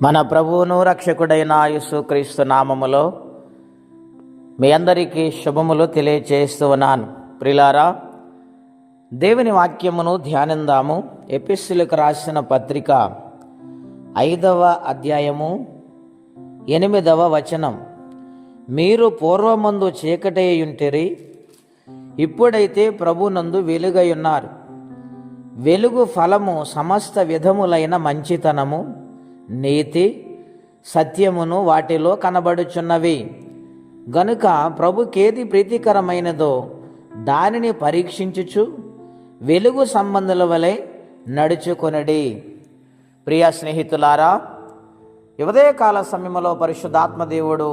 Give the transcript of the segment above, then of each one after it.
మన ప్రభువును రక్షకుడైన యేసుక్రీస్తు నామములో మీ అందరికీ శుభములు తెలియచేస్తూ ఉన్నాను. ప్రియులారా, దేవుని వాక్యమును ధ్యానిందాము. ఎఫెసీయులకు రాసిన పత్రిక 5వ అధ్యాయము 8వ వచనం. మీరు పూర్వమందు చీకటేయుంటిరి, ఇప్పుడైతే ప్రభునందు వెలుగై ఉన్నారు. వెలుగు ఫలము సమస్త విధములైన మంచితనము, నీతి, సత్యమును వాటిలో కనబడుచున్నవి. గనుక ప్రభుకేది ప్రీతికరమైనదో దానిని పరీక్షించుచు వెలుగు సంబంధుల వలె నడుచుకొనడి. ప్రియ స్నేహితులారా, ఉదయకాల సమయంలో పరిశుద్ధాత్మ దేవుడు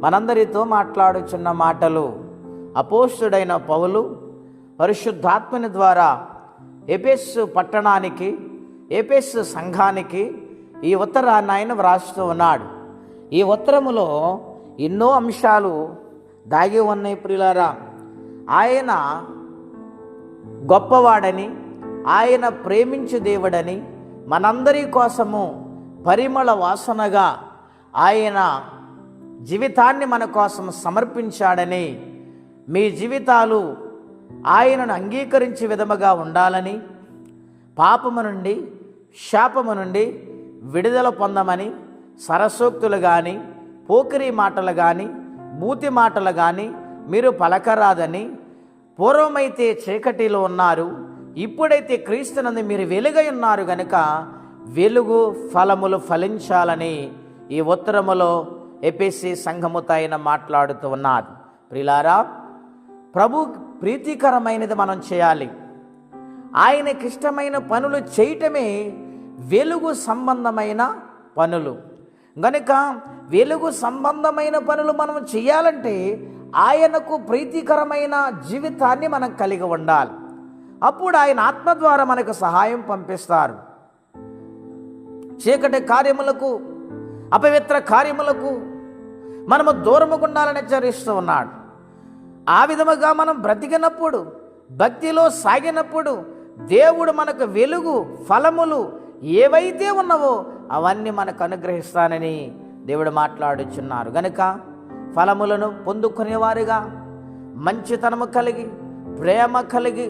మనందరితో మాట్లాడుచున్న మాటలు అపోస్తుడైన పౌలు పరిశుద్ధాత్మని ద్వారా ఎఫెసు పట్టణానికి, ఎఫెసు సంఘానికి ఈ ఉత్తరాన్ని ఆయన వ్రాస్తూ ఉన్నాడు. ఈ ఉత్తరములో ఎన్నో అంశాలు దాగి ఉన్నాయి. ప్రియులారా, ఆయన గొప్పవాడని, ఆయన ప్రేమించు దేవుడని, మనందరి కోసము పరిమళ వాసనగా ఆయన జీవితాన్ని మన కోసం సమర్పించాడని, మీ జీవితాలు ఆయనను అంగీకరించే విధముగా ఉండాలని, పాపము నుండి, శాపము నుండి విడుదల పొందమని, సరసోక్తులు కానీ, పోకిరి మాటలు కానీ, బూతి మాటలు కానీ మీరు పలకరాదని, పూర్వమైతే చీకటిలో ఉన్నారు, ఇప్పుడైతే క్రీస్తునందు మీరు వెలుగై ఉన్నారు గనుక వెలుగు ఫలములు ఫలించాలని ఈ ఉత్తరములో ఎఫెసీ సంఘముతో ఆయన మాట్లాడుతూ ఉన్నారు. ప్రియులారా, ప్రభు ప్రీతికరమైనది మనం చేయాలి. ఆయనకి ఇష్టమైన పనులు చేయటమే వెలుగు సంబంధమైన పనులు. గనుక వెలుగు సంబంధమైన పనులు మనం చేయాలంటే ఆయనకు ప్రీతికరమైన జీవితాన్ని మనం కలిగి ఉండాలి. అప్పుడు ఆయన ఆత్మ ద్వారా మనకు సహాయం పంపిస్తారు. చీకటి కార్యములకు, అపవిత్ర కార్యములకు మనము దూరముగా ఉండాలని హెచ్చరిస్తూ ఉన్నాడు. ఆ విధముగా మనం బ్రతికినప్పుడు, భక్తిలో సాగినప్పుడు దేవుడు మనకు వెలుగు ఫలములు ఏవైతే ఉన్నవో అవన్నీ మనకు అనుగ్రహిస్తానని దేవుడు మాట్లాడుచున్నారు. గనుక ఫలములను పొందుకునేవారిగా, మంచితనము కలిగి, ప్రేమ కలిగి,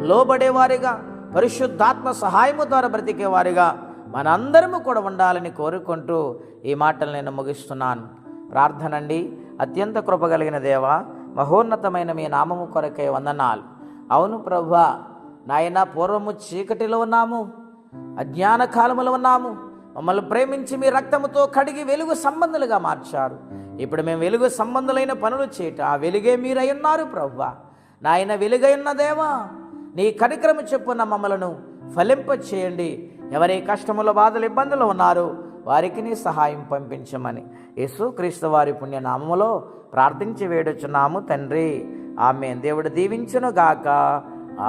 లోబడేవారిగా, పరిశుద్ధాత్మ సహాయము ద్వారా బ్రతికేవారిగా మనందరము కూడా ఉండాలని కోరుకుంటూ ఈ మాటలు నేను ముగిస్తున్నాను. ప్రార్థనండి. అత్యంత కృపగలిగిన దేవా, మహోన్నతమైన మీ నామము కొరకే వందనాలు. అవును ప్రభువా, నాయన పూర్వము చీకటిలో ఉన్నాము, అజ్ఞాన కాలములో ఉన్నాము. మమ్మల్ని ప్రేమించి మీ రక్తముతో కడిగి వెలుగు సంబంధులుగా మార్చారు. ఇప్పుడు మేము వెలుగు సంబంధులైన పనులు చేయట ఆ వెలుగే మీరై ఉన్నారు ప్రభువా. నాయన వెలుగై ఉన్న దేవా, నీ కనికరము చొప్పున మమ్మలను ఫలింప చేయండి. ఎవరి కష్టముల బాధలు ఇబ్బందులు ఉన్నారో వారికి నీ సహాయం పంపించమని యేసుక్రీస్తు వారి పుణ్యనామములో ప్రార్థించి వేడుచున్నాము తండ్రి. ఆమేన్. దేవుడు దీవించును గాక.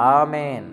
ఆమేన్.